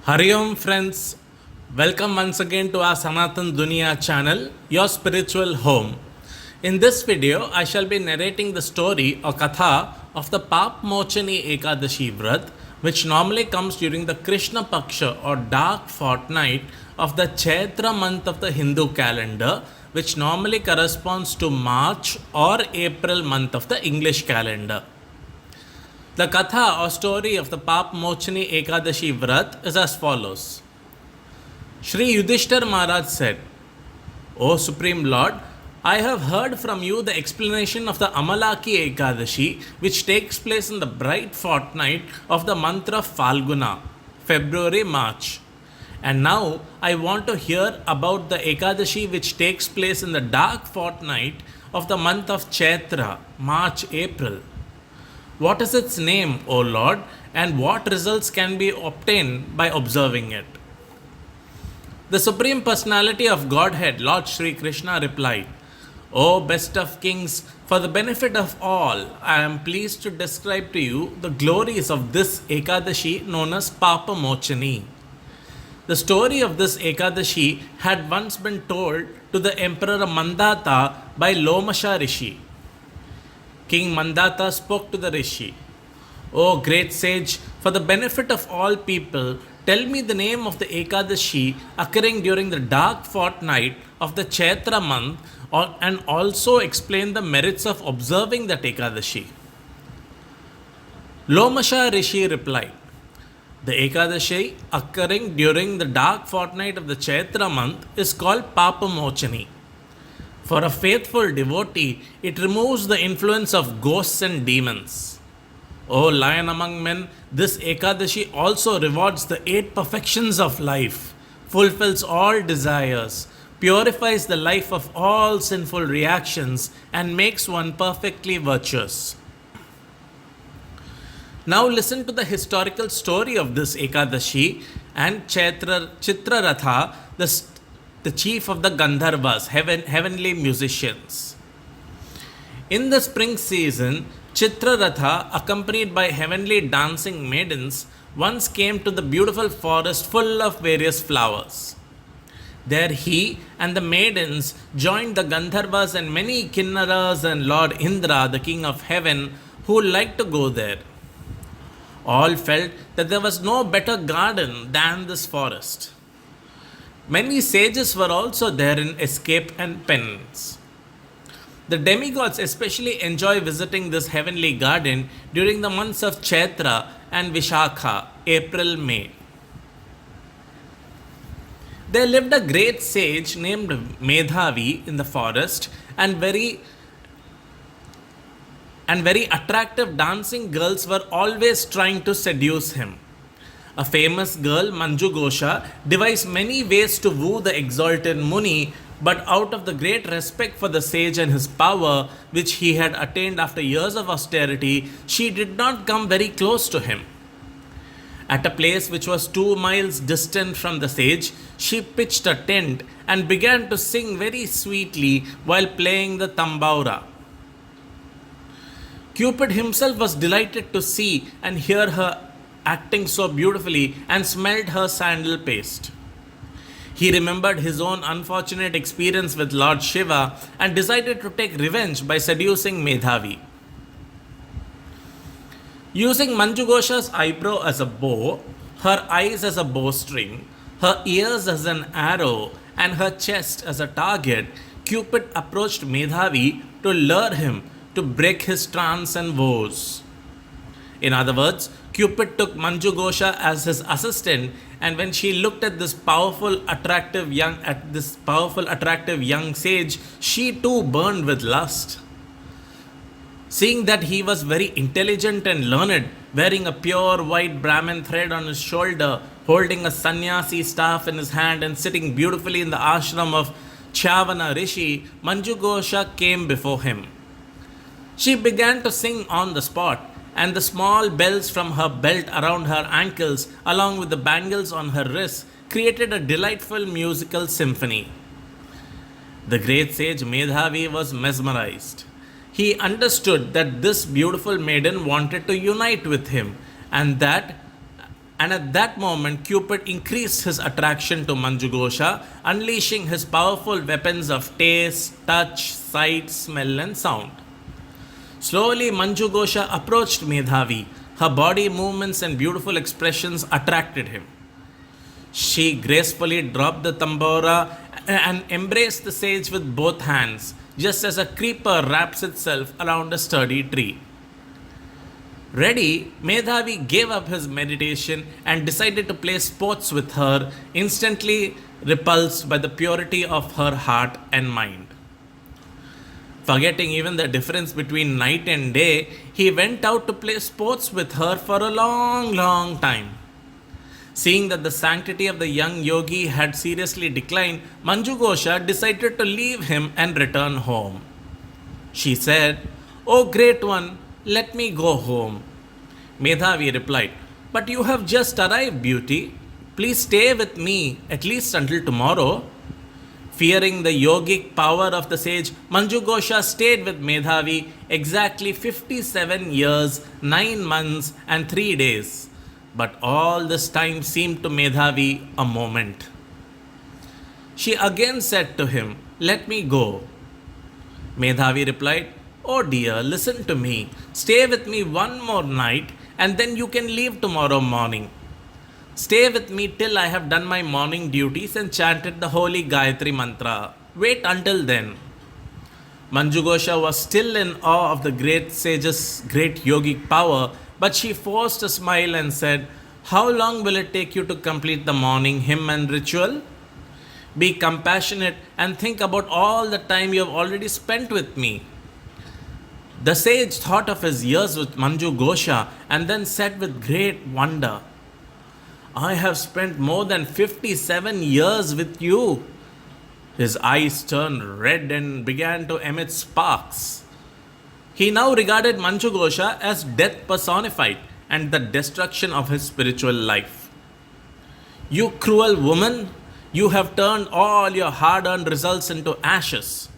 Hari Om friends, welcome once again to our Sanatan Duniya Channel, your spiritual home. In this video, I shall be narrating the story or Katha of the Papmochani Ekadashi Vrat, which normally comes during the Krishna Paksha or dark fortnight of the Chaitra month of the Hindu calendar, which normally corresponds to March or April month of the English calendar. The Katha or story of the Papmochani Ekadashi Vrat is as follows. Shri Yudhishthir Maharaj said, O Supreme Lord, I have heard from you the explanation of the Amalaki Ekadashi, which takes place in the bright fortnight of the month of Falguna, February-March. And now I want to hear about the Ekadashi which takes place in the dark fortnight of the month of Chaitra, March-April. What is its name, O Lord, and what results can be obtained by observing it? The Supreme Personality of Godhead, Lord Sri Krishna, replied, O best of kings, for the benefit of all, I am pleased to describe to you the glories of this Ekadashi known as Papamochani. The story of this Ekadashi had once been told to the Emperor Mandata by Lomasha Rishi. King Mandata spoke to the Rishi, O great sage, for the benefit of all people, tell me the name of the Ekadashi occurring during the dark fortnight of the Chaitra month and also explain the merits of observing that Ekadashi. Lomasha Rishi replied, the Ekadashi occurring during the dark fortnight of the Chaitra month is called Papamochani. For a faithful devotee, it removes the influence of ghosts and demons. O lion among men, this Ekadashi also rewards the 8 perfections of life, fulfills all desires, purifies the life of all sinful reactions, and makes one perfectly virtuous. Now listen to the historical story of this Ekadashi and Chitra Ratha, the chief of the Gandharvas, heavenly musicians. In the spring season, Chitraratha, accompanied by heavenly dancing maidens, once came to the beautiful forest full of various flowers. There he and the maidens joined the Gandharvas and many Kinnaras and Lord Indra, the king of heaven, who liked to go there. All felt that there was no better garden than this forest. Many sages were also there in escape and penance. The demigods especially enjoy visiting this heavenly garden during the months of Chaitra and Vishakha, April-May. There lived a great sage named Medhavi in the forest, and very attractive dancing girls were always trying to seduce him. A famous girl, Manju Ghosha, devised many ways to woo the exalted Muni, but out of the great respect for the sage and his power, which he had attained after years of austerity, she did not come very close to him. At a place which was 2 miles distant from the sage, she pitched a tent and began to sing very sweetly while playing the tambaura. Cupid himself was delighted to see and hear her acting so beautifully and smelled her sandal paste. He remembered his own unfortunate experience with Lord Shiva and decided to take revenge by seducing Medhavi. Using Manju Ghosha's eyebrow as a bow, her eyes as a bowstring, her ears as an arrow, and her chest as a target, Cupid approached Medhavi to lure him to break his trance and woes. In other words, Cupid took Manju Ghosha as his assistant, and when she looked at this powerful, attractive young sage, she too burned with lust. Seeing that he was very intelligent and learned, wearing a pure white Brahmin thread on his shoulder, holding a sannyasi staff in his hand, and sitting beautifully in the ashram of Chavana Rishi, Manju Ghosha came before him. She began to sing on the spot, and the small bells from her belt around her ankles, along with the bangles on her wrists, created a delightful musical symphony. The great sage Medhavi was mesmerized. He understood that this beautiful maiden wanted to unite with him, and that And at that moment, Cupid increased his attraction to Manjughosha, unleashing his powerful weapons of taste, touch, sight, smell, and sound. Slowly, Manjughosha approached Medhavi. Her body movements and beautiful expressions attracted him. She gracefully dropped the tambora and embraced the sage with both hands, just as a creeper wraps itself around a sturdy tree. Ready, Medhavi gave up his meditation and decided to play sports with her, instantly repulsed by the purity of her heart and mind. Forgetting even the difference between night and day, he went out to play sports with her for a long time. Seeing that the sanctity of the young yogi had seriously declined, Manjughosha decided to leave him and return home. She said, "O great one, let me go home." Medhavi replied, "But you have just arrived, beauty. Please stay with me at least until tomorrow." Fearing the yogic power of the sage, Manjughosha stayed with Medhavi exactly 57 years, 9 months, and 3 days. But all this time seemed to Medhavi a moment. She again said to him, "Let me go." Medhavi replied, "Oh dear, listen to me. Stay with me one more night and then you can leave tomorrow morning. Stay with me till I have done my morning duties and chanted the holy Gayatri mantra. Wait until then." Manjughosha was still in awe of the great sage's great yogic power, but she forced a smile and said, "How long will it take you to complete the morning hymn and ritual? Be compassionate and think about all the time you have already spent with me." The sage thought of his years with Manjughosha and then said with great wonder, "I have spent more than 57 years with you." His eyes turned red and began to emit sparks. He now regarded Manjughosha as death personified and the destruction of his spiritual life. "You cruel woman, you have turned all your hard-earned results into ashes."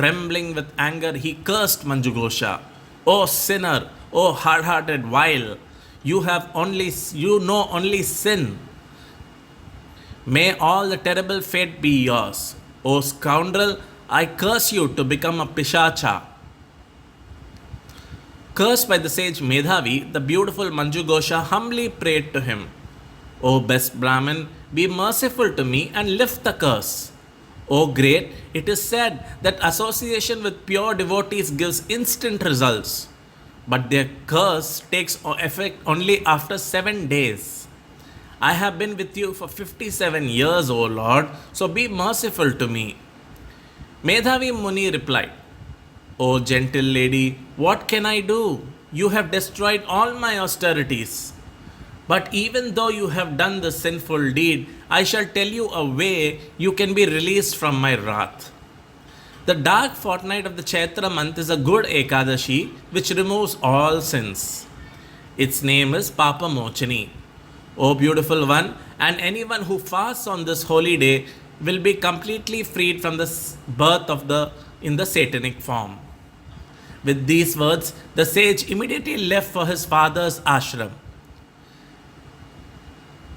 Trembling with anger, he cursed Manjughosha. "O sinner, O hard-hearted vile, you know only sin. May all the terrible fate be yours. O scoundrel, I curse you to become a pishacha." Cursed by the sage Medhavi, the beautiful Manjughosha humbly prayed to him, "O best Brahmin, be merciful to me and lift the curse." O great, it is said that association with pure devotees gives instant results, but their curse takes effect only after 7 days. I have been with you for 57 years, O Lord, so be merciful to me. Medhavi Muni replied, "O gentle lady, what can I do? You have destroyed all my austerities. But even though you have done the sinful deed, I shall tell you a way you can be released from my wrath. The dark fortnight of the Chaitra month is a good Ekadashi which removes all sins. Its name is Papamochani. O beautiful one, and anyone who fasts on this holy day will be completely freed from the birth in the satanic form." With these words, the sage immediately left for his father's ashram.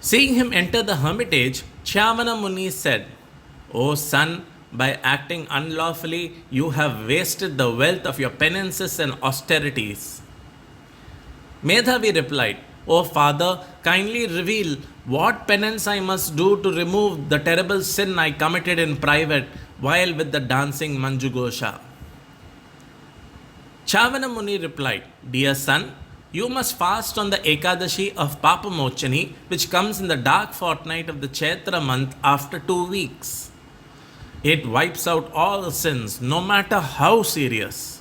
Seeing him enter the hermitage, Chavana Muni said, "O son, by acting unlawfully, you have wasted the wealth of your penances and austerities." Medhavi replied, "O father, kindly reveal what penance I must do to remove the terrible sin I committed in private while with the dancing Manjughosha." Chavana Muni replied, "Dear son, you must fast on the Ekadashi of Papamochani, which comes in the dark fortnight of the Chaitra month after 2 weeks. It wipes out all sins, no matter how serious."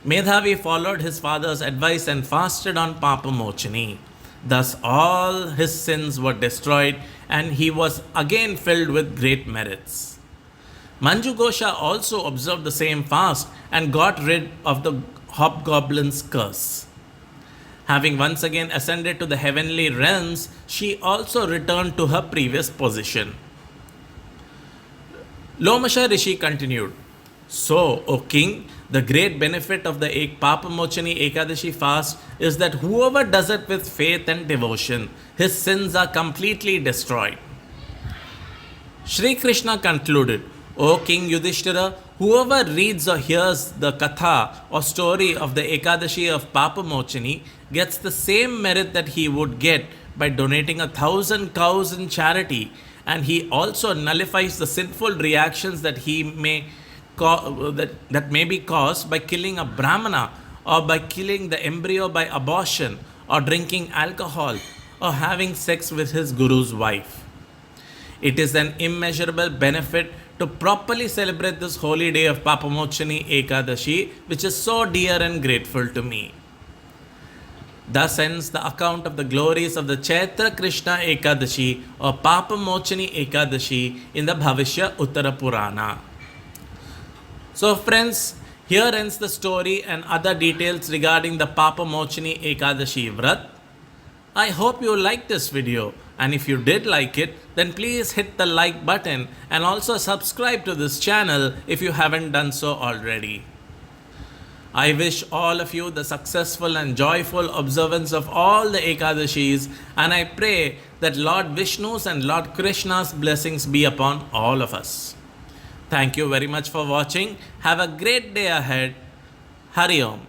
Medhavi followed his father's advice and fasted on Papamochani. Thus all his sins were destroyed and he was again filled with great merits. Manjughosha also observed the same fast and got rid of the hobgoblin's curse. Having once again ascended to the heavenly realms, she also returned to her previous position. Lomasha Rishi continued, So, O king, the great benefit of the Papamochani Ekadashi fast is that whoever does it with faith and devotion, his sins are completely destroyed. Shri Krishna concluded, O King Yudhishthira, whoever reads or hears the katha or story of the Ekadashi of Papamochani gets the same merit that he would get by donating 1,000 cows in charity, and he also nullifies the sinful reactions that he may that may be caused by killing a brahmana, or by killing the embryo by abortion, or drinking alcohol, or having sex with his guru's wife. It is an immeasurable benefit to properly celebrate this holy day of Papamochani Ekadashi, which is so dear and grateful to me. Thus ends the account of the glories of the Chaitra Krishna Ekadashi or Papamochani Ekadashi in the Bhavishya Uttara Purana. So friends, here ends the story and other details regarding the Papamochani Ekadashi Vrat. I hope you liked this video, and if you did like it, then please hit the like button and also subscribe to this channel if you haven't done so already. I wish all of you the successful and joyful observance of all the Ekadashis, and I pray that Lord Vishnu's and Lord Krishna's blessings be upon all of us. Thank you very much for watching. Have a great day ahead. Hari Om.